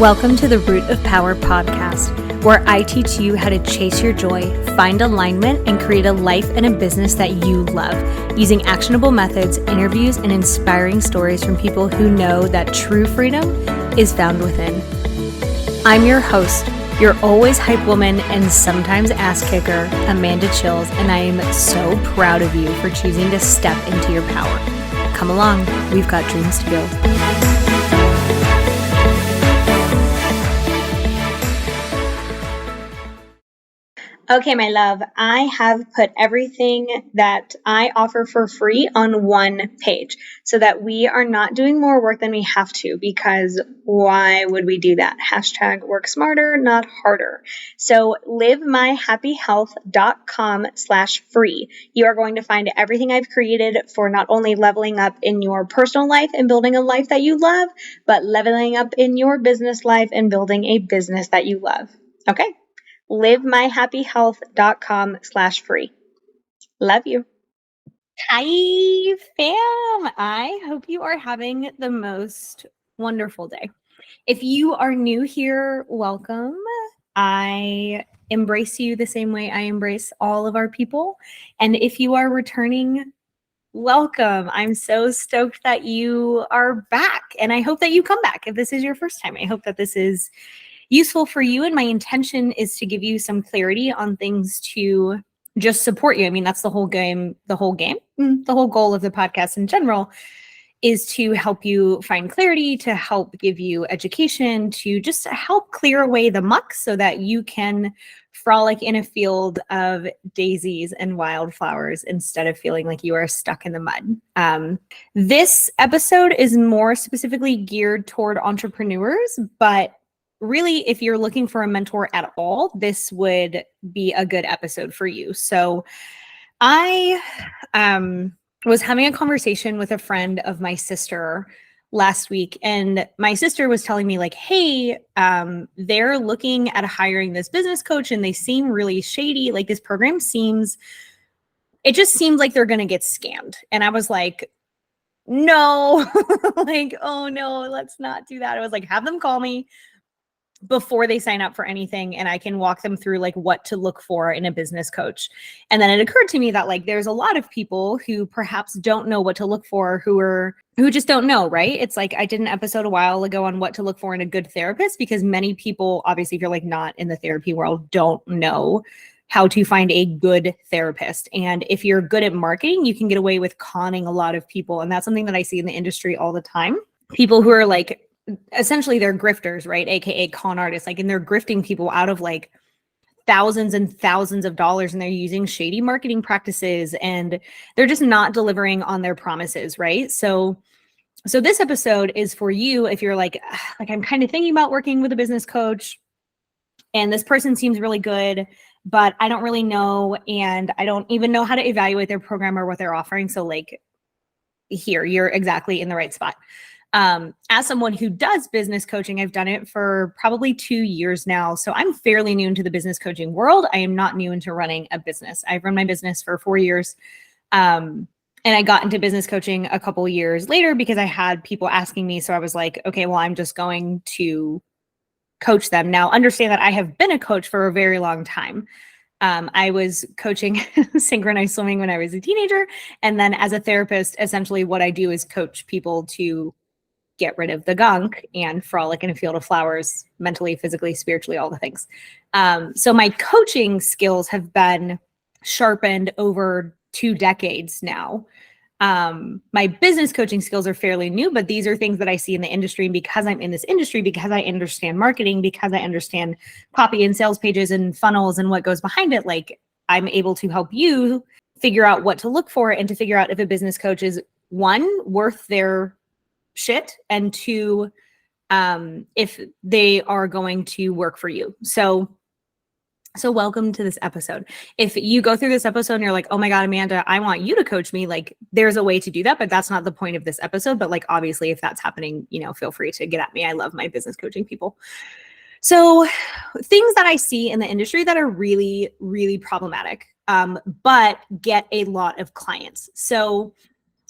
Welcome to the Root of Power podcast, where I teach you how to chase your joy, find alignment, and create a life and a business that you love, using actionable methods, interviews, and inspiring stories from people who know that true freedom is found within. I'm your host, your always hype woman and sometimes ass kicker, Amanda Chils, and I am so proud of you for choosing to step into your power. Come along, we've got dreams to build. Okay, my love, I have put everything that I offer for free on one page so that we are not doing more work than we have to, because why would we do that? Hashtag work smarter, not harder. So livemyhappyhealth.com/free. You are going to find everything I've created for not only leveling up in your personal life and building a life that you love, but leveling up in your business life and building a business that you love. Okay? livemyhappyhealth.com/free. Love you. Hi, fam. I hope you are having the most wonderful day. If you are new here, welcome. I embrace you the same way I embrace all of our people. And if you are returning, welcome. I'm so stoked that you are back. And I hope that you come back if this is your first time. I hope that this is useful for you. And my intention is to give you some clarity on things to just support you. I mean, that's the whole goal of the podcast in general is to help you find clarity, to help give you education, to just help clear away the muck so that you can frolic in a field of daisies and wildflowers instead of feeling like you are stuck in the mud. This episode is more specifically geared toward entrepreneurs, but really, if you're looking for a mentor at all, this would be a good episode for you. So I was having a conversation with a friend of my sister last week, and my sister was telling me like, hey, they're looking at hiring this business coach and they seem really shady. Like this program it just seems like they're going to get scammed. And I was like, no, like, oh no, let's not do that. I was like, have them call me before they sign up for anything, and I can walk them through like what to look for in a business coach. And then it occurred to me that like there's a lot of people who perhaps don't know what to look for, who just don't know, right? It's like I did an episode a while ago on what to look for in a good therapist, because many people, obviously if you're like not in the therapy world, don't know how to find a good therapist. And if you're good at marketing, you can get away with conning a lot of people. And that's something that I see in the industry all the time. People who are like, essentially they're grifters, right? AKA con artists, like, and they're grifting people out of like thousands and thousands of dollars, and they're using shady marketing practices, and they're just not delivering on their promises, right? So this episode is for you if you're like I'm kind of thinking about working with a business coach, and this person seems really good, but I don't really know, and I don't even know how to evaluate their program or what they're offering. So like here, you're exactly in the right spot. As someone who does business coaching, I've done it for probably 2 years now. So I'm fairly new into the business coaching world. I am not new into running a business. I've run my business for 4 years. And I got into business coaching a couple years later because I had people asking me. So I was like, okay, well, I'm just going to coach them. Now, understand that I have been a coach for a very long time. I was coaching synchronized swimming when I was a teenager. And then as a therapist, essentially what I do is coach people to get rid of the gunk and frolic in a field of flowers, mentally, physically, spiritually, all the things. So my coaching skills have been sharpened over 2 decades now. My business coaching skills are fairly new, but these are things that I see in the industry. And because I'm in this industry, because I understand marketing, because I understand copy and sales pages and funnels and what goes behind it, like I'm able to help you figure out what to look for and to figure out if a business coach is, one, worth their shit, and 2, if they are going to work for you. So welcome to this episode. If you go through this episode and you're like, oh my God, Amanda, I want you to coach me, like there's a way to do that, but that's not the point of this episode. But like, obviously if that's happening, feel free to get at me. I love my business coaching people. So things that I see in the industry that are really, really problematic, but get a lot of clients. So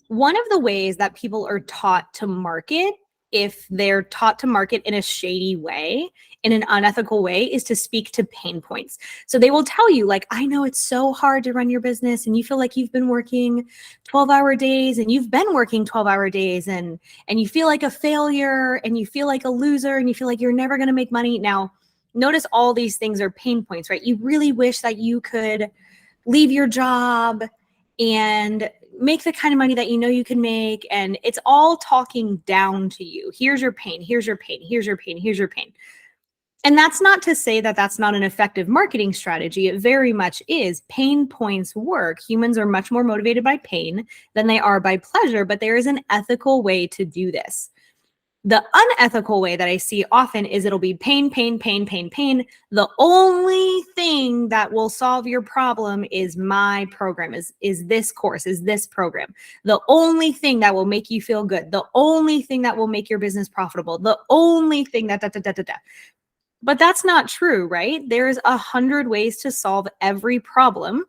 one of the ways that people are taught to market if they're taught to market in a shady way, in an unethical way, is to speak to pain points. So they will tell you, like, I know it's so hard to run your business and you feel like you've been working 12-hour days and you've been working 12-hour days and you feel like a failure and you feel like a loser and you feel like you're never going to make money. Now, notice all these things are pain points, right? You really wish that you could leave your job and make the kind of money that you know you can make. And it's all talking down to you. Here's your pain. Here's your pain. Here's your pain. Here's your pain. And that's not to say that that's not an effective marketing strategy. It very much is. Pain points work. Humans are much more motivated by pain than they are by pleasure, but there is an ethical way to do this. The unethical way that I see often is it'll be pain, pain, pain, pain, pain. The only thing that will solve your problem is my program, is this course, is this program. The only thing that will make you feel good. The only thing that will make your business profitable. The only thing that, But that's not true, right? There's 100 ways to solve every problem.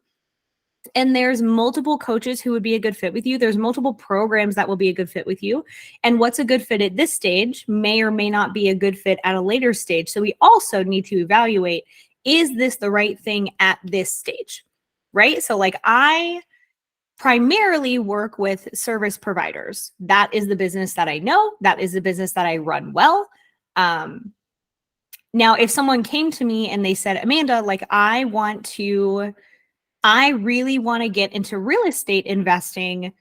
And there's multiple coaches who would be a good fit with you. There's multiple programs that will be a good fit with you. And what's a good fit at this stage may or may not be a good fit at a later stage. So we also need to evaluate, is this the right thing at this stage, right? So like I primarily work with service providers. That is the business that I know. That is the business that I run well. Now, if someone came to me and they said, Amanda, like I really want to get into real estate investing,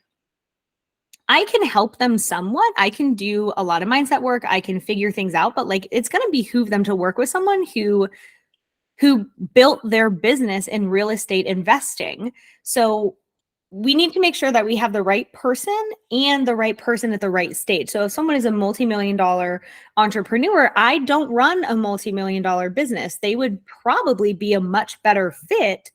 I can help them somewhat. I can do a lot of mindset work. I can figure things out, but like it's going to behoove them to work with someone who built their business in real estate investing. So we need to make sure that we have the right person and the right person at the right stage. So if someone is a multi-million-dollar entrepreneur, I don't run a multi-million-dollar business. They would probably be a much better fit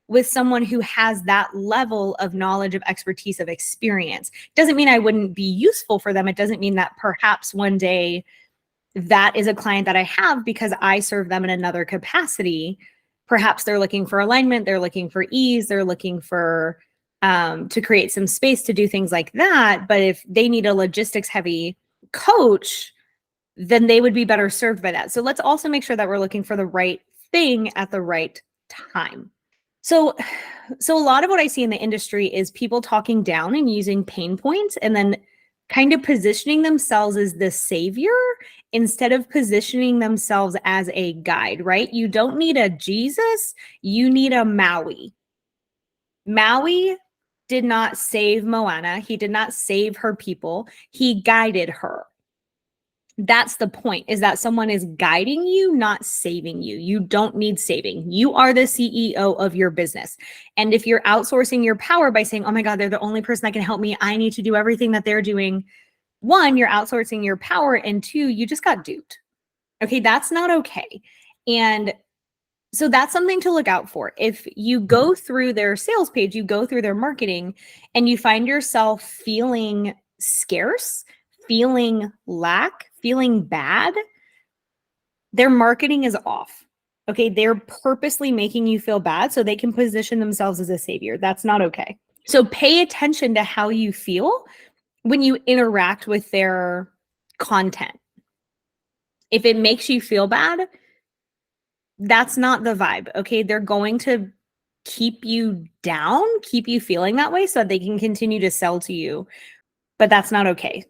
with someone who has that level of knowledge, of expertise, of experience. Doesn't mean I wouldn't be useful for them. It doesn't mean that perhaps one day that is a client that I have because I serve them in another capacity. Perhaps they're looking for alignment, they're looking for ease, they're looking for to create some space to do things like that. But if they need a logistics heavy coach, then they would be better served by that. So let's also make sure that we're looking for the right thing at the right time. So a lot of what I see in the industry is people talking down and using pain points and then kind of positioning themselves as the savior instead of positioning themselves as a guide, right? You don't need a Jesus, you need a Maui. Maui did not save Moana. He did not save her people. He guided her. That's the point, is that someone is guiding you, not saving you. You don't need saving. You are the CEO of your business. And if you're outsourcing your power by saying, oh my God, they're the only person that can help me, I need to do everything that they're doing. One, you're outsourcing your power. And two, you just got duped. Okay, that's not okay. And so that's something to look out for. If you go through their sales page, you go through their marketing, and you find yourself feeling scarce, feeling lack, feeling bad, their marketing is off. Okay, they're purposely making you feel bad so they can position themselves as a savior. That's not okay. So pay attention to how you feel when you interact with their content. If it makes you feel bad, that's not the vibe. Okay, they're going to keep you down, keep you feeling that way so that they can continue to sell to you. But that's not okay.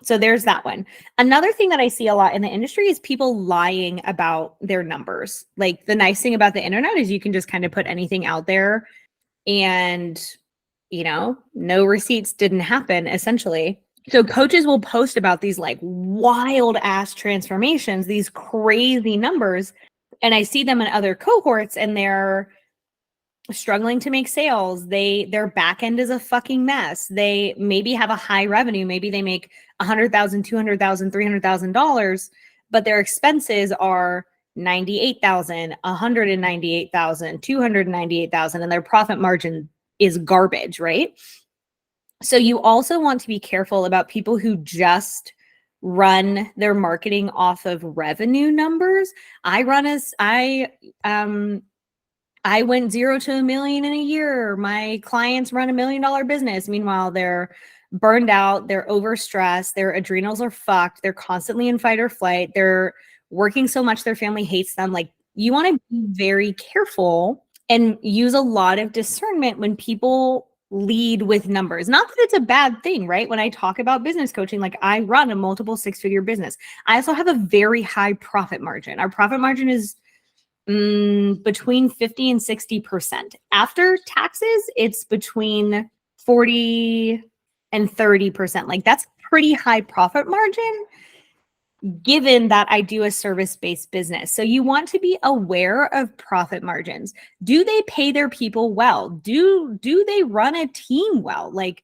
So there's that one. Another thing that I see a lot in the industry is people lying about their numbers. Like the nice thing about the internet is you can just kind of put anything out there and, no receipts didn't happen essentially. So coaches will post about these like wild ass transformations, these crazy numbers. And I see them in other cohorts and they're struggling to make sales. Their back end is a fucking mess. They maybe have a high revenue. Maybe they make $100,000, $200,000, $300,000, but their expenses are $98,000, $198,000, $298,000, and their profit margin is garbage, right? So you also want to be careful about people who just run their marketing off of revenue numbers. I went 0 to $1 million in a year. My clients run $1 million business. Meanwhile, they're burned out, they're overstressed, their adrenals are fucked, they're constantly in fight or flight, they're working so much their family hates them. Like, you want to be very careful and use a lot of discernment when people lead with numbers. Not that it's a bad thing, right? When I talk about business coaching, like, I run a multiple six-figure business. I also have a very high profit margin. Our profit margin is between 50 and 60%. After taxes, it's between 40 and 30%. Like, that's pretty high profit margin, given that I do a service-based business. So you want to be aware of profit margins. Do they pay their people well? Do they run a team well? Like,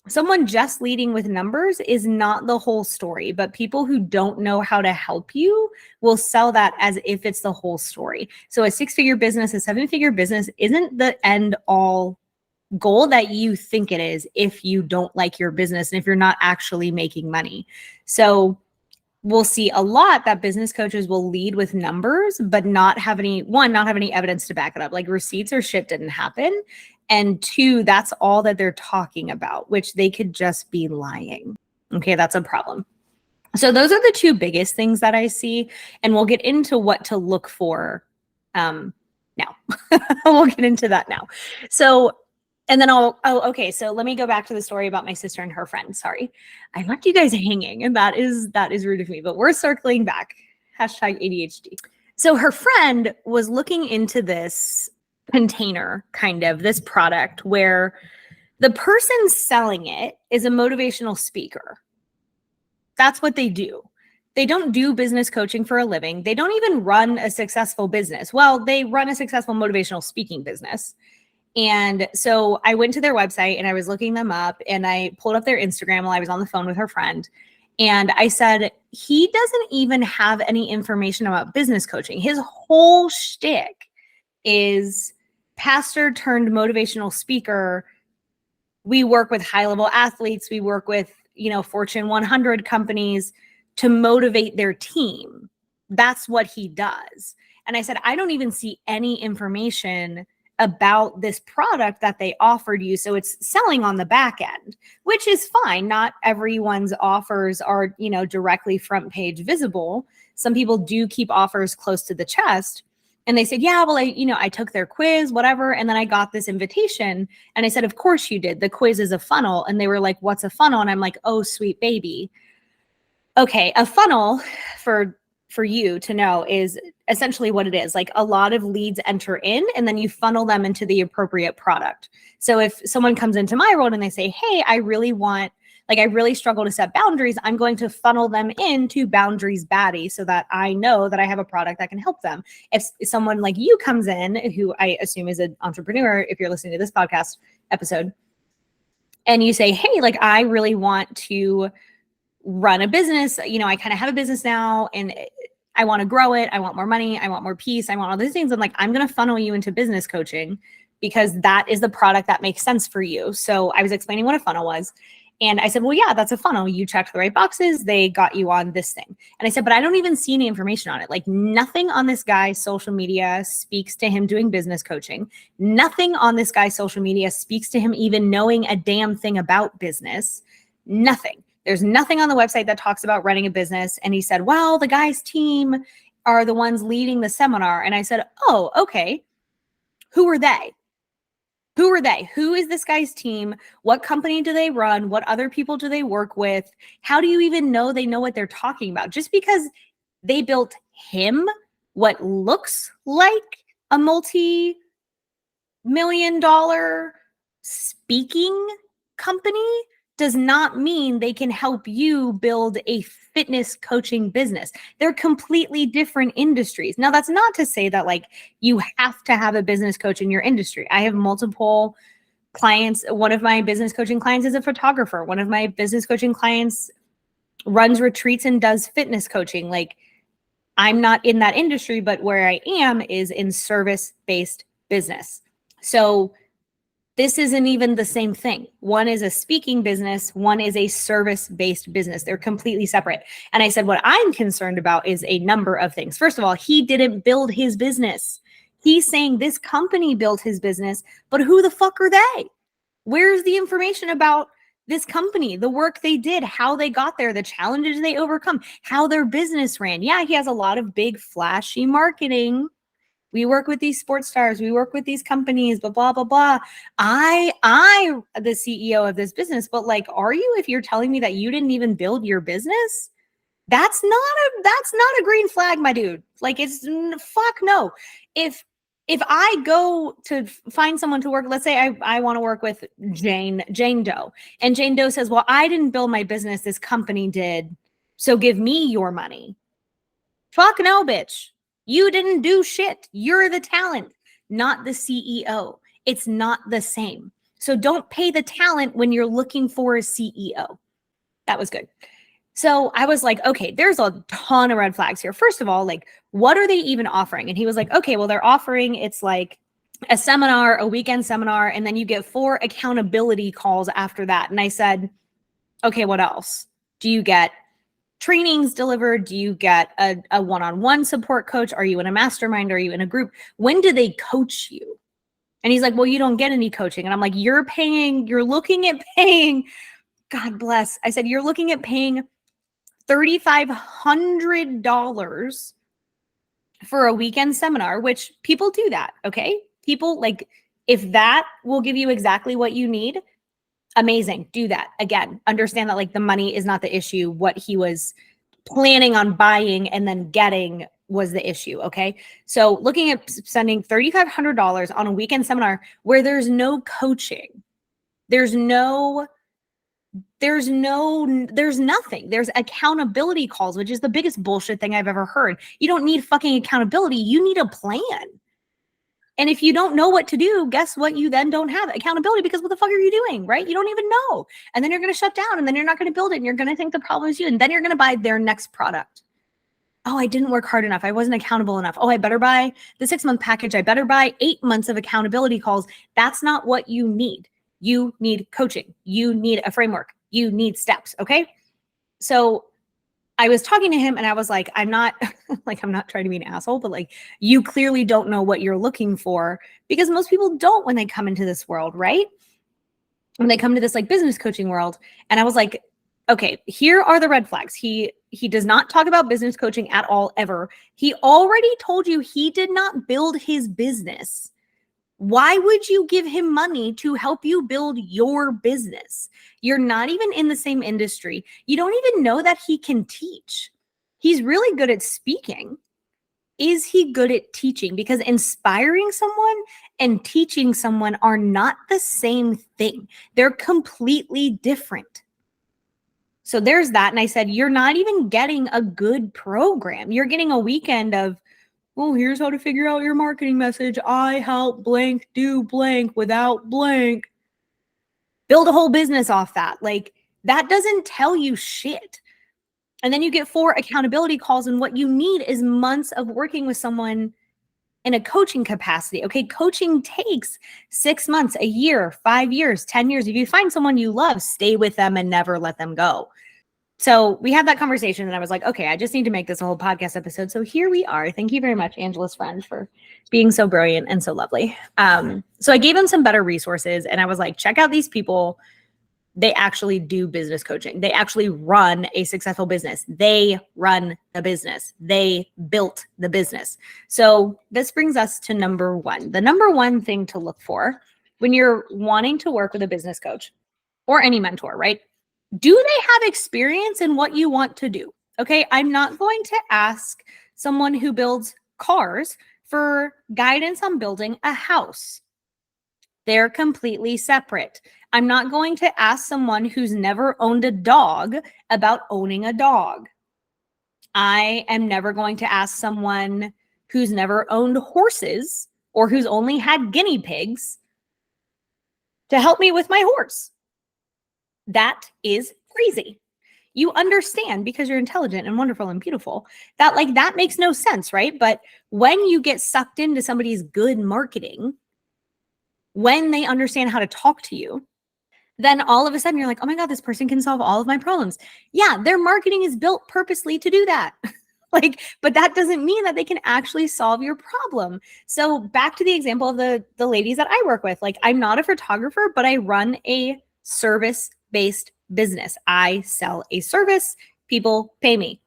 someone just leading with numbers is not the whole story, but people who don't know how to help you will sell that as if it's the whole story. So a six-figure business, a seven-figure business isn't the end all goal that you think it is if you don't like your business and if you're not actually making money. So we'll see a lot that business coaches will lead with numbers, but not have any evidence to back it up. Like, receipts or shit didn't happen. And two, that's all that they're talking about, which they could just be lying. Okay, that's a problem. So those are the two biggest things that I see. And we'll get into what to look for now. We'll get into that now. So, and then okay, so let me go back to the story about my sister and her friend. Sorry, I left you guys hanging, and that is rude of me, but we're circling back. #ADHD. So her friend was looking into this container, kind of this product, where the person selling it is a motivational speaker. That's what they do. They don't do business coaching for a living. They don't even run a successful business. Well, they run a successful motivational speaking business. And so I went to their website and I was looking them up, and I pulled up their Instagram while I was on the phone with her friend. And I said, he doesn't even have any information about business coaching. His whole shtick is pastor turned motivational speaker. We work with high-level athletes. We work with, Fortune 100 companies to motivate their team. That's what he does. And I said, I don't even see any information about this product that they offered you. So it's selling on the back end, which is fine. Not everyone's offers are, directly front page visible. Some people do keep offers close to the chest. And they said, yeah, well, I took their quiz, whatever. And then I got this invitation. And I said, of course you did. The quiz is a funnel. And they were like, what's a funnel? And I'm like, oh, sweet baby. Okay, a funnel, for you to know, is essentially what it is. Like, a lot of leads enter in, and then you funnel them into the appropriate product. So if someone comes into my world and they say, hey, I really struggle to set boundaries, I'm going to funnel them into Boundaries Baddie so that I know that I have a product that can help them. If someone like you comes in, who I assume is an entrepreneur, if you're listening to this podcast episode, and you say, hey, like, I really want to run a business, I kind of have a business now and I want to grow it. I want more money. I want more peace. I want all these things. I'm like, I'm going to funnel you into business coaching because that is the product that makes sense for you. So I was explaining what a funnel was. And I said, well, yeah, that's a funnel. You checked the right boxes. They got you on this thing. And I said, but I don't even see any information on it. Like, nothing on this guy's social media speaks to him doing business coaching. Nothing on this guy's social media speaks to him even knowing a damn thing about business. Nothing. There's nothing on the website that talks about running a business. And he said, well, the guy's team are the ones leading the seminar. And I said, oh, okay. Who are they? Who are they? Who is this guy's team? What company do they run? What other people do they work with? How do you even know they know what they're talking about? Just because they built him what looks like a multi-million-dollar speaking company does not mean they can help you build a fitness coaching business. They're completely different industries. Now, that's not to say that like you have to have a business coach in your industry. I have multiple clients. One of my business coaching clients is a photographer. One of my business coaching clients runs retreats and does fitness coaching. Like, I'm not in that industry, but where I am is in service-based business. So this isn't even the same thing. One is a speaking business. One is a service-based business. They're completely separate. And I said, what I'm concerned about is a number of things. First of all, he didn't build his business. He's saying this company built his business, but who the fuck are they? Where's the information about this company, the work they did, how they got there, the challenges they overcome, how their business ran. Yeah, he has a lot of big flashy marketing. We work with these sports stars, we work with these companies, blah, blah, blah, blah. I the CEO of this business, but like, are you, if you're telling me that you didn't even build your business? That's not a green flag, my dude. Like, it's fuck no. If I go to find someone to work, let's say I want to work with Jane Doe, and Jane Doe says, well, I didn't build my business, this company did, so give me your money. Fuck no, bitch. You didn't do shit. You're the talent, not the CEO. It's not the same. So don't pay the talent when you're looking for a CEO. That was good. So I was like, okay, there's a ton of red flags here. First of all, like, what are they even offering? And he was like, okay, well, they're offering, it's like a seminar, a weekend seminar, and then you get 4 accountability calls after that. And I said, okay, what else? Do you get trainings delivered? Do you get a one-on-one support coach? Are you in a mastermind? Are you in a group? When do they coach you? And he's like, well, you don't get any coaching. And I'm like, you're looking at paying, God bless. I said, you're looking at paying $3,500 for a weekend seminar, which people do that. Okay. People, like, if that will give you exactly what you need, amazing. Do that. Again, understand that like the money is not the issue. What he was planning on buying and then getting was the issue. Okay. So looking at spending $3,500 on a weekend seminar where there's no coaching, there's nothing. There's accountability calls, which is the biggest bullshit thing I've ever heard. You don't need fucking accountability. You need a plan. And if you don't know what to do, guess what? You then don't have accountability, because what the fuck are you doing, right? You don't even know. And then you're going to shut down, and then you're not going to build it, and you're going to think the problem is you, and then you're going to buy their next product. Oh, I didn't work hard enough. I wasn't accountable enough. Oh, I better buy the 6-month package. I better buy 8 months of accountability calls. That's not what you need. You need coaching. You need a framework. You need steps. Okay. So I was talking to him and I was like, I'm not trying to be an asshole, but like, you clearly don't know what you're looking for, because most people don't when they come into this world, right? When they come to this like business coaching world. And I was like, okay, here are the red flags. He does not talk about business coaching at all, ever. He already told you he did not build his business. Why would you give him money to help you build your business? You're not even in the same industry. You don't even know that he can teach. He's really good at speaking. Is he good at teaching? Because inspiring someone and teaching someone are not the same thing. They're completely different. So there's that. And I said, you're not even getting a good program. You're getting a weekend of, well, here's how to figure out your marketing message. I help blank do blank without blank. Build a whole business off that. Like, that doesn't tell you shit. And then you get 4 accountability calls, and what you need is months of working with someone in a coaching capacity. Okay, coaching takes 6 months, a year, 5 years, 10 years. If you find someone you love, stay with them and never let them go. So we had that conversation, and I was like, okay, I just need to make this a whole podcast episode. So here we are. Thank you very much, Angela's friend, for being so brilliant and so lovely. So I gave him some better resources, and I was like, check out these people. They actually do business coaching. They actually run a successful business. They run the business. They built the business. So this brings us to number 1. The number 1 thing to look for when you're wanting to work with a business coach or any mentor, right? Do they have experience in what you want to do? Okay, I'm not going to ask someone who builds cars for guidance on building a house. They're completely separate. I'm not going to ask someone who's never owned a dog about owning a dog. I am never going to ask someone who's never owned horses or who's only had guinea pigs to help me with my horse. That is crazy. You understand, because you're intelligent and wonderful and beautiful, that like that makes no sense, right? But when you get sucked into somebody's good marketing, when they understand how to talk to you, then all of a sudden you're like, oh my God, this person can solve all of my problems. Yeah, their marketing is built purposely to do that. But that doesn't mean that they can actually solve your problem. So back to the example of the ladies that I work with. Like, I'm not a photographer, but I run a service service-based business. I sell a service, people pay me.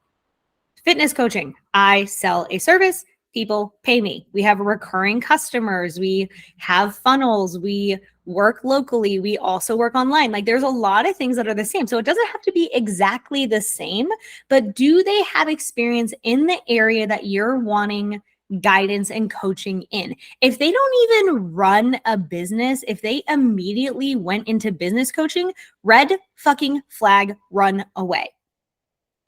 Fitness coaching, I sell a service, people pay me. We have recurring customers, we have funnels, we work locally, we also work online. Like there's a lot of things that are the same. So it doesn't have to be exactly the same, but do they have experience in the area that you're wanting guidance and coaching in? If they don't even run a business, if they immediately went into business coaching, red fucking flag, run away.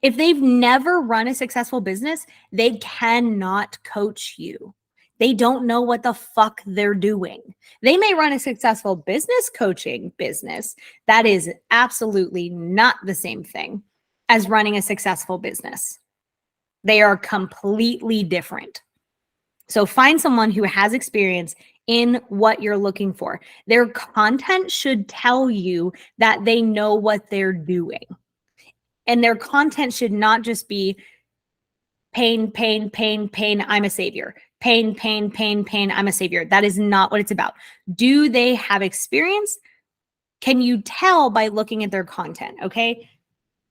If they've never run a successful business, they cannot coach you. They don't know what the fuck they're doing. They may run a successful business coaching business. That is absolutely not the same thing as running a successful business. They are completely different. So find someone who has experience in what you're looking for. Their content should tell you that they know what they're doing. And their content should not just be pain, pain, pain, pain, I'm a savior. Pain, pain, pain, pain, I'm a savior. That is not what it's about. Do they have experience? Can you tell by looking at their content? Okay.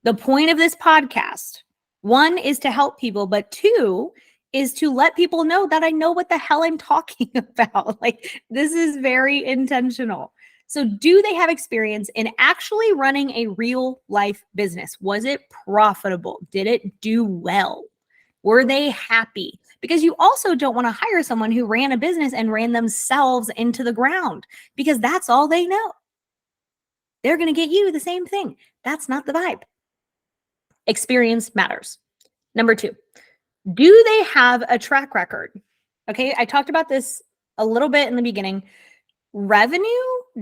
The point of this podcast, one, is to help people, but two, is to let people know that I know what the hell I'm talking about. Like, this is very intentional. So do they have experience in actually running a real life business? Was it profitable? Did it do well? Were they happy? Because you also don't want to hire someone who ran a business and ran themselves into the ground, because that's all they know. They're going to get you the same thing. That's not the vibe. Experience matters. Number two, do they have a track record? Okay, I talked about this a little bit in the beginning. Revenue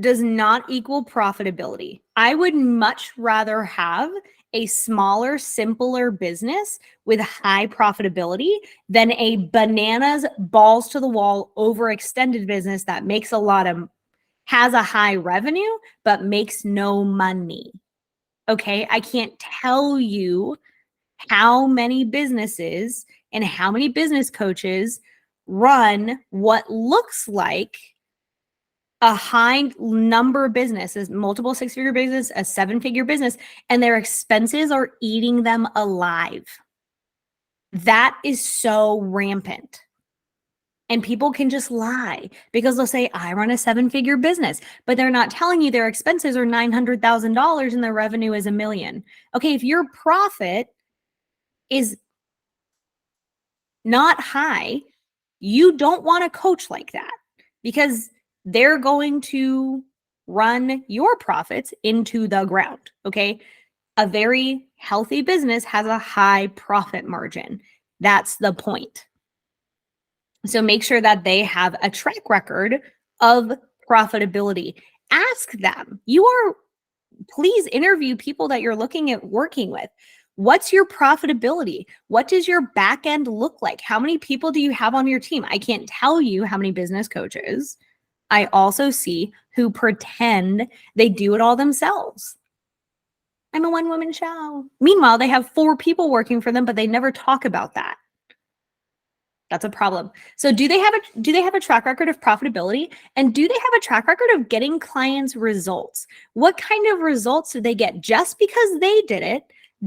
does not equal profitability. I would much rather have a smaller, simpler business with high profitability than a bananas, balls to the wall, overextended business that makes has a high revenue, but makes no money. Okay, I can't tell you how many businesses and how many business coaches run what looks like a high number business, is multiple six-figure business, a seven-figure business, and their expenses are eating them alive. That is so rampant. And people can just lie because they'll say, I run a seven-figure business, but they're not telling you their expenses are $900,000 and their revenue is $1 million. Okay, if your profit is not high, you don't want to coach like that, because they're going to run your profits into the ground. Okay. A very healthy business has a high profit margin. That's the point. So make sure that they have a track record of profitability. Ask them. Please interview people that you're looking at working with. What's your profitability? What does your back end look like? How many people do you have on your team? I can't tell you how many business coaches I also see who pretend they do it all themselves. I'm a one-woman show. Meanwhile, they have 4 people working for them, but they never talk about that. That's a problem. So do they have a track record of profitability? And do they have a track record of getting clients results? What kind of results do they get? Just because they did it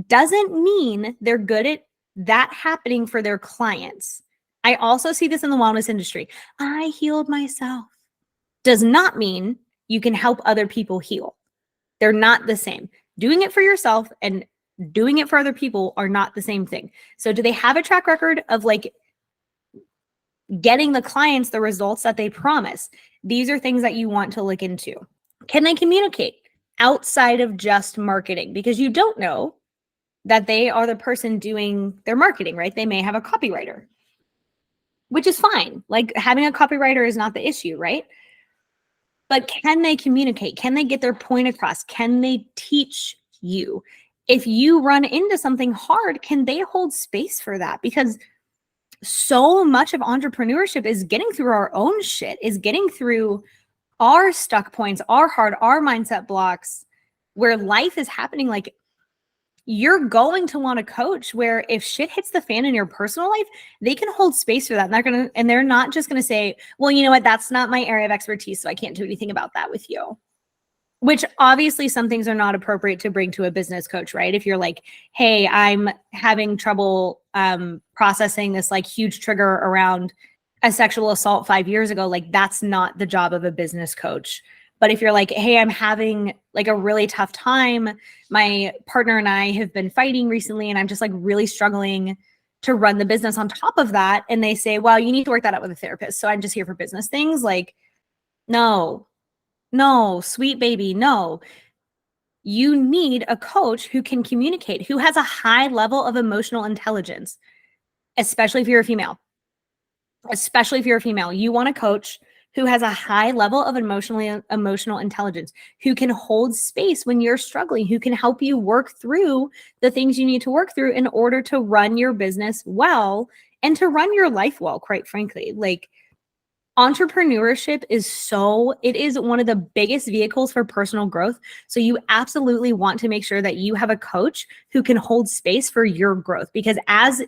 doesn't mean they're good at that happening for their clients. I also see this in the wellness industry. I healed myself. Does not mean you can help other people heal. They're not the same. Doing it for yourself and doing it for other people are not the same thing. So do they have a track record of like getting the clients the results that they promise? These are things that you want to look into. Can they communicate outside of just marketing? Because you don't know that they are the person doing their marketing, right? They may have a copywriter, which is fine. Like, having a copywriter is not the issue, right? But can they communicate? Can they get their point across? Can they teach you? If you run into something hard, can they hold space for that? Because so much of entrepreneurship is getting through our own shit, is getting through our stuck points, our mindset blocks, where life is happening. Like, you're going to want to coach where if shit hits the fan in your personal life, they can hold space for that. And they're not just going to say, well, you know what, that's not my area of expertise, so I can't do anything about that with you. which obviously some things are not appropriate to bring to a business coach, right? If you're like, hey, I'm having trouble processing this like huge trigger around a sexual assault 5 years ago, like that's not the job of a business coach. But if you're like, hey, I'm having like a really tough time, my partner and I have been fighting recently and I'm just like really struggling to run the business on top of that. And they say, well, you need to work that out with a therapist. So I'm just here for business things. Like, no, sweet baby, no. You need a coach who can communicate, who has a high level of emotional intelligence, especially if you're a female. Especially if you're a female. You want a coach who has a high level of emotional intelligence, who can hold space when you're struggling, who can help you work through the things you need to work through in order to run your business well and to run your life well, quite frankly. Like, entrepreneurship it is one of the biggest vehicles for personal growth. So you absolutely want to make sure that you have a coach who can hold space for your growth, because as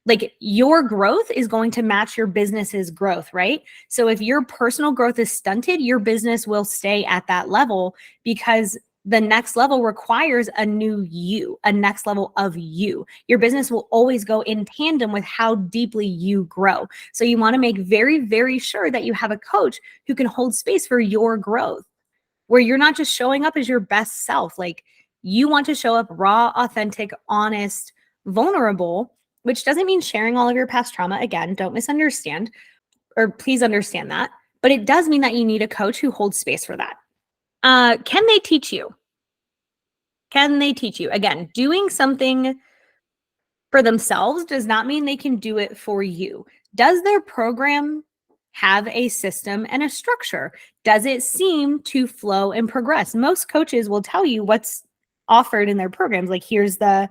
like your growth is going to match your business's growth, right? So if your personal growth is stunted, your business will stay at that level because the next level requires a new you, a next level of you. Your business will always go in tandem with how deeply you grow. So you want to make very, very sure that you have a coach who can hold space for your growth, where you're not just showing up as your best self. Like, you want to show up raw, authentic, honest, vulnerable, which doesn't mean sharing all of your past trauma. Again, don't misunderstand, or please understand that. But it does mean that you need a coach who holds space for that. Can they teach you? Can they teach you? Again, doing something for themselves does not mean they can do it for you. Does their program have a system and a structure? Does it seem to flow and progress? Most coaches will tell you what's offered in their programs. Like, here's the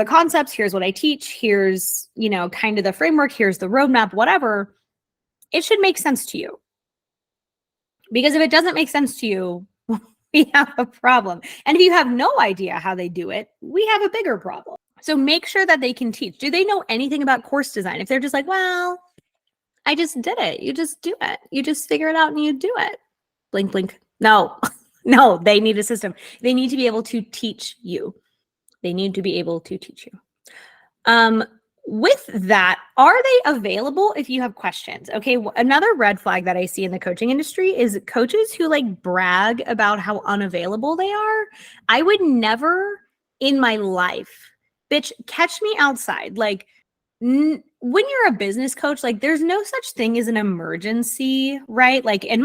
concepts, here's what I teach, here's, kind of the framework, here's the roadmap, whatever. It should make sense to you. Because if it doesn't make sense to you, we have a problem. And if you have no idea how they do it, we have a bigger problem. So make sure that they can teach. Do they know anything about course design? If they're just like, well, I just did it. You just do it. You just figure it out and you do it. Blink, blink. No, no, they need a system. They need to be able to teach you. They need to be able to teach you. With that, are they available if you have questions? Okay, another red flag that I see in the coaching industry is coaches who like brag about how unavailable they are. I would never in my life, bitch, catch me outside. Like, when you're a business coach, like there's no such thing as an emergency, right? Like in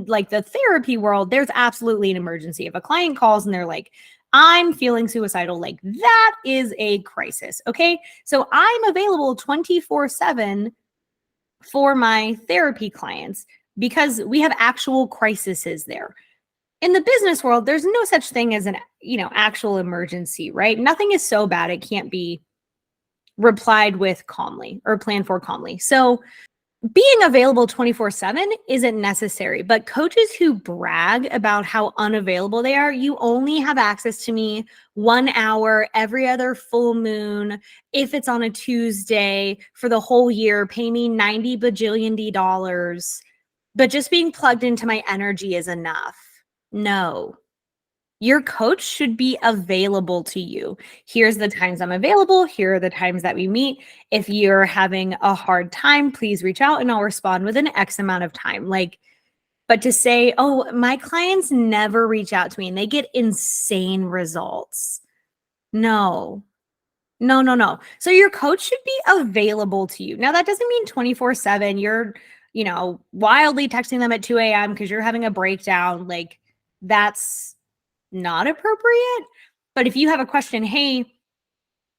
like the therapy world, there's absolutely an emergency. If a client calls and they're like, I'm feeling suicidal, like that is a crisis. Okay. So I'm available 24/7 for my therapy clients because we have actual crises there. In the business world, there's no such thing as an, actual emergency, right? Nothing is so bad it can't be replied with calmly or planned for calmly. So being available 24/7 isn't necessary, but coaches who brag about how unavailable they are, you only have access to me 1 hour every other full moon. If it's on a Tuesday for the whole year, pay me 90 bajillion dollars. But just being plugged into my energy is enough. No. Your coach should be available to you. Here's the times I'm available. Here are the times that we meet. If you're having a hard time, please reach out and I'll respond within X amount of time. Like, but to say, oh, my clients never reach out to me and they get insane results. No. So your coach should be available to you. Now, that doesn't mean 24/7. You're, wildly texting them at 2 a.m. because you're having a breakdown. Like, that's not appropriate. But if you have a question, hey,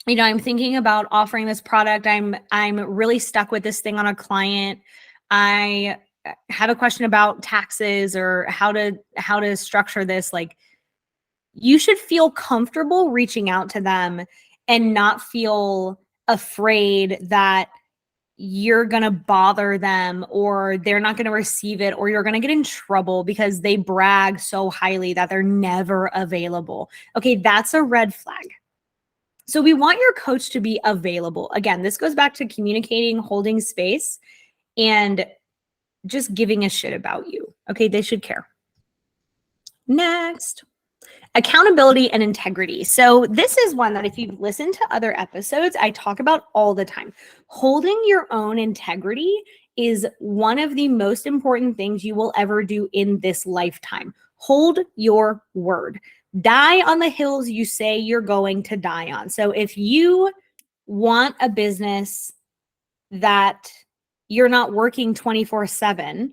I'm thinking about offering this product. I'm really stuck with this thing on a client. I have a question about taxes or how to structure this. Like, you should feel comfortable reaching out to them and not feel afraid that you're going to bother them or they're not going to receive it or you're going to get in trouble because they brag so highly that they're never available. Okay, that's a red flag. So we want your coach to be available. Again, this goes back to communicating, holding space, and just giving a shit about you. Okay, they should care. Next. Accountability and integrity. So this is one that if you've listened to other episodes, I talk about all the time. Holding your own integrity is one of the most important things you will ever do in this lifetime. Hold your word. Die on the hills you say you're going to die on. So if you want a business that you're not working 24/7,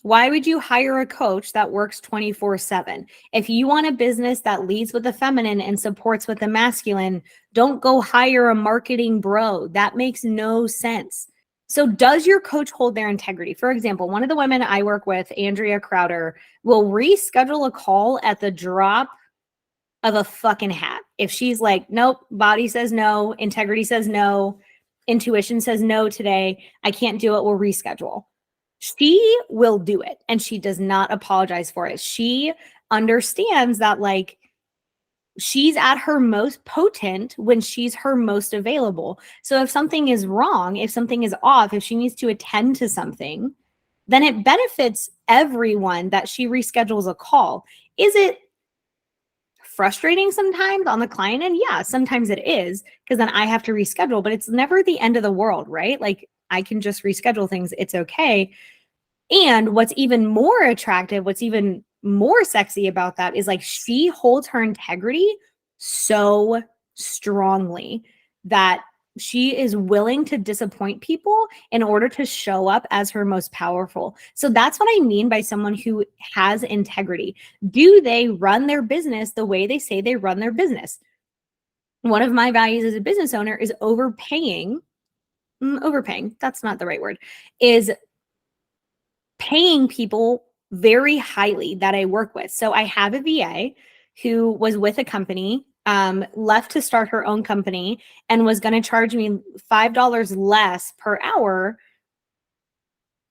why would you hire a coach that works 24/7? If you want a business that leads with the feminine and supports with the masculine, don't go hire a marketing bro. That makes no sense. So does your coach hold their integrity? For example, one of the women I work with, Andrea Crowder, will reschedule a call at the drop of a fucking hat. If she's like, nope, body says no, integrity says no, intuition says no today, I can't do it, we'll reschedule. She will do it and she does not apologize for it. She understands that like she's at her most potent when she's her most available. So if something is wrong, if something is off, if she needs to attend to something, then it benefits everyone that she reschedules a call. Is it frustrating sometimes on the client? And yeah, sometimes it is because then I have to reschedule, but it's never the end of the world, right? Like I can just reschedule things. It's okay. And what's even more attractive, what's even more sexy about that is like she holds her integrity so strongly that she is willing to disappoint people in order to show up as her most powerful. So that's what I mean by someone who has integrity. Do they run their business the way they say they run their business? One of my values as a business owner is overpaying, that's not the right word, is paying people very highly that I work with. So I have a VA who was with a company, left to start her own company, and was going to charge me $5 less per hour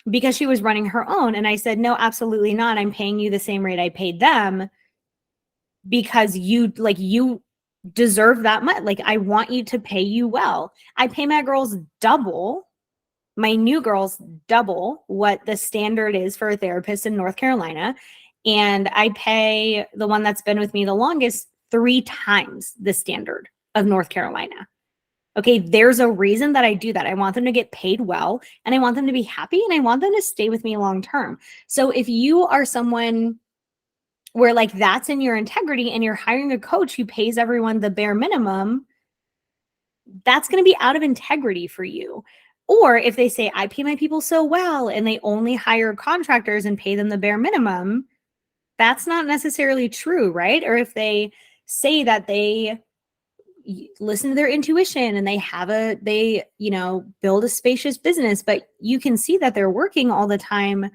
because she was running her own. And I said, no, absolutely not. I'm paying you the same rate I paid them because you deserve that much. Like, I want you to pay you well. I pay my girls double, my new girls double what the standard is for a therapist in North Carolina. And I pay the one that's been with me the longest 3 times the standard of North Carolina. Okay, there's a reason that I do that. I want them to get paid well and I want them to be happy and I want them to stay with me long term. So if you are someone where like that's in your integrity and you're hiring a coach who pays everyone the bare minimum, that's going to be out of integrity for you. Or if they say, I pay my people so well and they only hire contractors and pay them the bare minimum, that's not necessarily true, right? Or if they say that they listen to their intuition and they build a spacious business, but you can see that they're working all the time,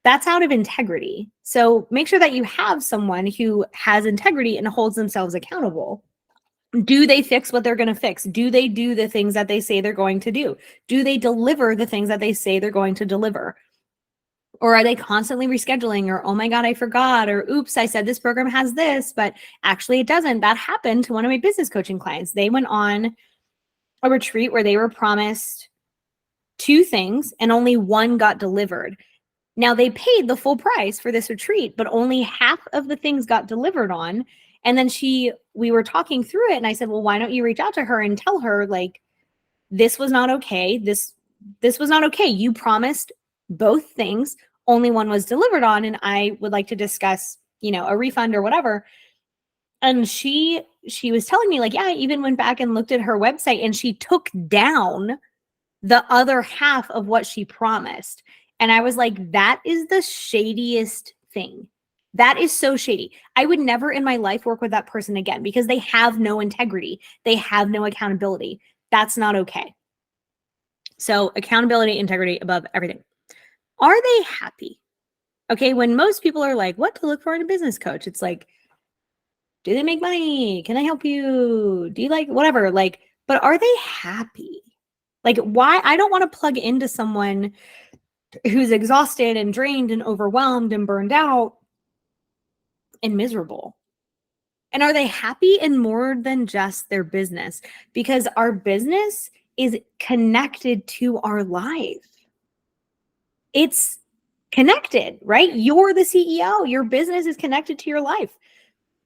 that's out of integrity. So make sure that you have someone who has integrity and holds themselves accountable. Do they fix what they're going to fix? Do they do the things that they say they're going to do? Do they deliver the things that they say they're going to deliver? Or are they constantly rescheduling or, oh my God, I forgot, or oops, I said this program has this, but actually it doesn't. That happened to one of my business coaching clients. They went on a retreat where they were promised 2 things and only one got delivered. Now they paid the full price for this retreat, but only half of the things got delivered on. And then we were talking through it and I said, well, why don't you reach out to her and tell her like, this was not okay. This was not okay. You promised both things. Only one was delivered on. And I would like to discuss, a refund or whatever. And she was telling me like, yeah, I even went back and looked at her website and she took down the other half of what she promised. And I was like, that is the shadiest thing. That is so shady. I would never in my life work with that person again because they have no integrity. They have no accountability. That's not okay. So accountability, integrity above everything. Are they happy? Okay, when most people are like, what to look for in a business coach? It's like, do they make money? Can I help you? Do you like whatever? Like, but are they happy? Like, why? I don't want to plug into someone who's exhausted and drained and overwhelmed and burned out and miserable. And are they happy in more than just their business? Because our business is connected to our life. It's connected, right? You're the CEO. Your business is connected to your life.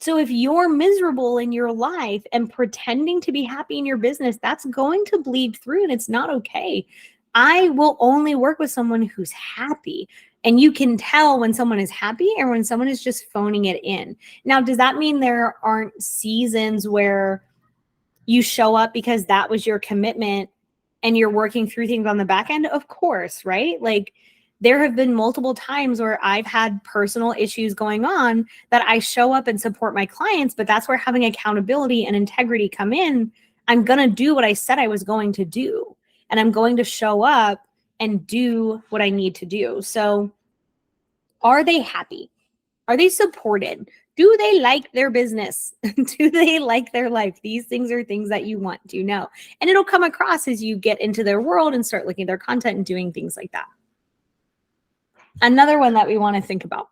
So if you're miserable in your life and pretending to be happy in your business, that's going to bleed through and it's not okay. I will only work with someone who's happy. And you can tell when someone is happy and when someone is just phoning it in. Now, does that mean there aren't seasons where you show up because that was your commitment and you're working through things on the back end? Of course, right? Like, there have been multiple times where I've had personal issues going on that I show up and support my clients, but that's where having accountability and integrity come in. I'm going to do what I said I was going to do, and I'm going to show up and do what I need to do. So, are they happy? Are they supported? Do they like their business? Do they like their life? These things are things that you want to know. And it'll come across as you get into their world and start looking at their content and doing things like that. Another one that we want to think about.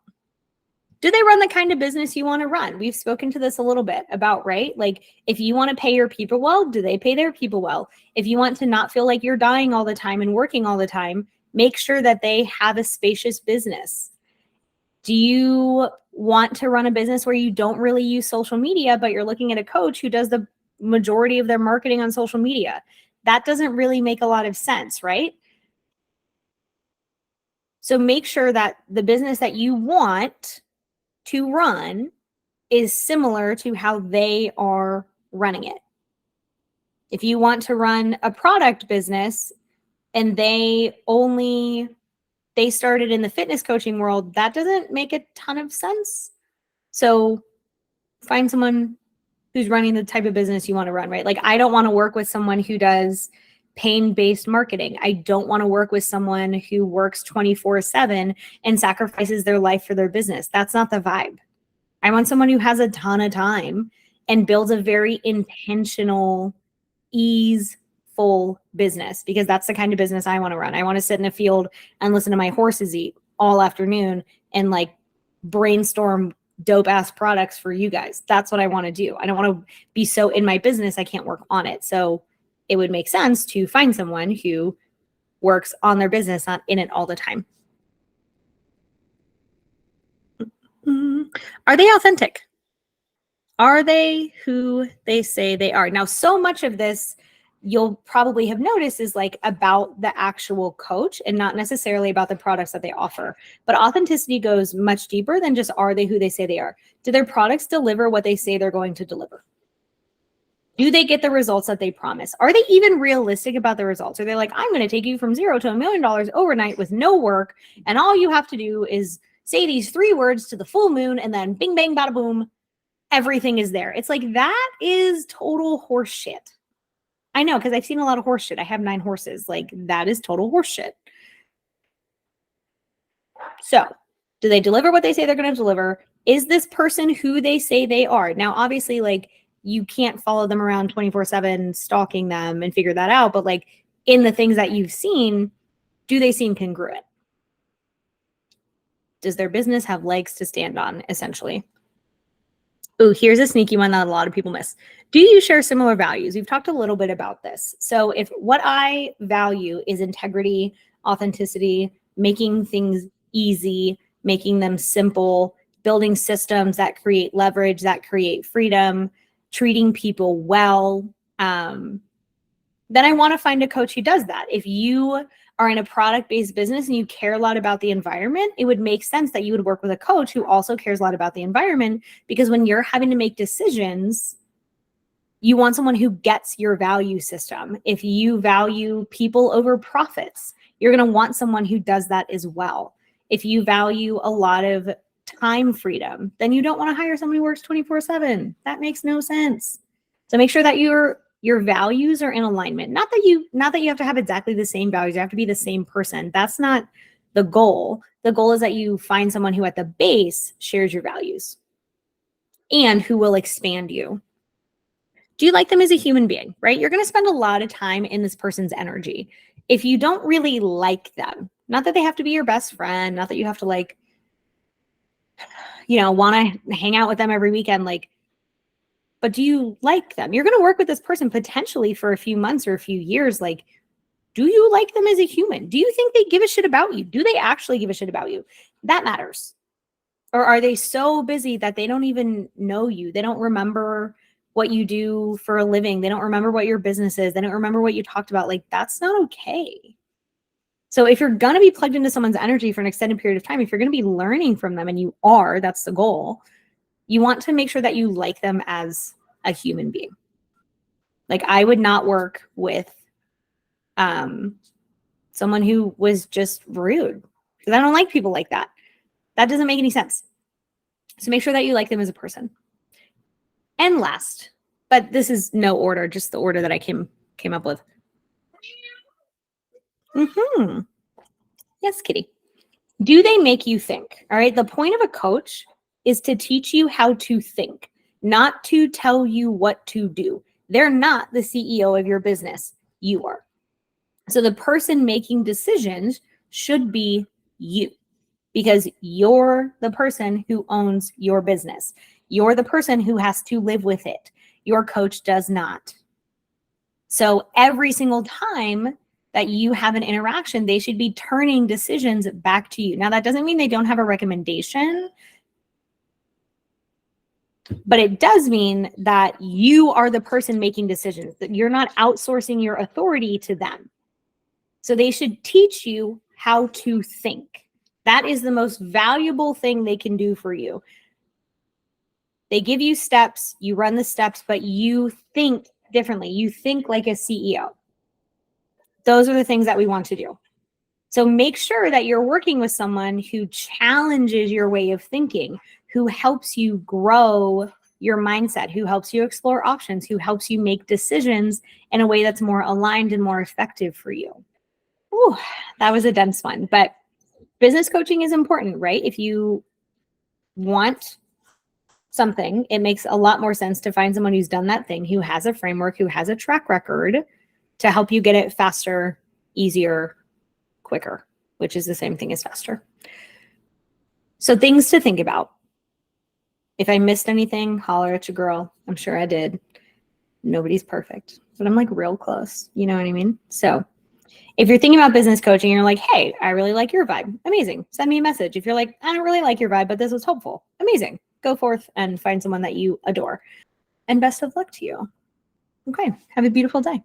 Do they run the kind of business you want to run? We've spoken to this a little bit about, right? Like, if you want to pay your people well, do they pay their people well? If you want to not feel like you're dying all the time and working all the time, make sure that they have a spacious business. Do you want to run a business where you don't really use social media, but you're looking at a coach who does the majority of their marketing on social media? That doesn't really make a lot of sense, right? So make sure that the business that you want to run is similar to how they are running it. If you want to run a product business and they started in the fitness coaching world, that doesn't make a ton of sense. So find someone who's running the type of business you want to run, right? Like, I don't want to work with someone who does pain-based marketing. I don't want to work with someone who works 24/7 and sacrifices their life for their business. That's not the vibe. I want someone who has a ton of time and builds a very intentional, easeful business, because that's the kind of business I want to run. I want to sit in a field and listen to my horses eat all afternoon and like brainstorm dope ass products for you guys. That's what I want to do. I don't want to be so in my business I can't work on it. So it would make sense to find someone who works on their business, not in it all the time. Are they authentic? Are they who they say they are? Now, so much of this you'll probably have noticed is like about the actual coach and not necessarily about the products that they offer. But authenticity goes much deeper than just, are they who they say they are? Do their products deliver what they say they're going to deliver? Do they get the results that they promise? Are they even realistic about the results? Are they like, I'm going to take you from $0 to $1 million overnight with no work, and all you have to do is say these 3 words to the full moon, and then bing, bang, bada, boom, everything is there. It's like, that is total horse shit. I know, because I've seen a lot of horse shit. I have 9 horses. Like, that is total horse shit. So, do they deliver what they say they're going to deliver? Is this person who they say they are? Now, obviously, like, you can't follow them around 24/7, stalking them and figure that out. But like, in the things that you've seen, do they seem congruent? Does their business have legs to stand on, essentially? Oh, here's a sneaky one that a lot of people miss. Do you share similar values? We've talked a little bit about this. So if what I value is integrity, authenticity, making things easy, making them simple, building systems that create leverage, that create freedom, treating people well, then I want to find a coach who does that. If you are in a product-based business and you care a lot about the environment, it would make sense that you would work with a coach who also cares a lot about the environment, because when you're having to make decisions, you want someone who gets your value system. If you value people over profits, you're going to want someone who does that as well. If you value a lot of time freedom, then you don't want to hire someone who works 24/7. That makes no sense. So make sure that your values are in alignment. Not that you have to have exactly the same values. You have to be the same person. That's not the goal. The goal is that you find someone who at the base shares your values and who will expand you. Do you like them as a human being, right? You're going to spend a lot of time in this person's energy. If you don't really like them, not that they have to be your best friend, not that you have to like, want to hang out with them every weekend, like, but do you like them? You're going to work with this person potentially for a few months or a few years. Like, Do you like them as a human? Do you think they give a shit about you? Do they actually give a shit about you? That matters. Or are they so busy that they don't even know you? They don't remember what you do for a living. They don't remember what your business is. They don't remember what you talked about. Like, that's not okay. So if you're going to be plugged into someone's energy for an extended period of time, if you're going to be learning from them, and you are, that's the goal, you want to make sure that you like them as a human being. Like, I would not work with someone who was just rude, because I don't like people like that. That doesn't make any sense. So make sure that you like them as a person. And last, but this is no order, just the order that I came up with. Yes, kitty. Do they make you think? All right. The point of a coach is to teach you how to think, not to tell you what to do. They're not the CEO of your business. You are. So the person making decisions should be you, because you're the person who owns your business. You're the person who has to live with it. Your coach does not. So every single time that you have an interaction, they should be turning decisions back to you. Now, that doesn't mean they don't have a recommendation, but it does mean that you are the person making decisions, that you're not outsourcing your authority to them. So they should teach you how to think. That is the most valuable thing they can do for you. They give you steps, you run the steps, but you think differently. You think like a CEO. Those are the things that we want to do. So make sure that you're working with someone who challenges your way of thinking, who helps you grow your mindset, who helps you explore options, who helps you make decisions in a way that's more aligned and more effective for you. Ooh, that was a dense one, but business coaching is important, right? If you want something, it makes a lot more sense to find someone who's done that thing, who has a framework, who has a track record to help you get it faster, easier, quicker, which is the same thing as faster. So things to think about. If I missed anything, holler at your girl. I'm sure I did. Nobody's perfect, but I'm like real close. You know what I mean? So if you're thinking about business coaching, you're like, hey, I really like your vibe. Amazing. Send me a message. If you're like, I don't really like your vibe, but this was helpful. Amazing. Go forth and find someone that you adore. And best of luck to you. Okay. Have a beautiful day.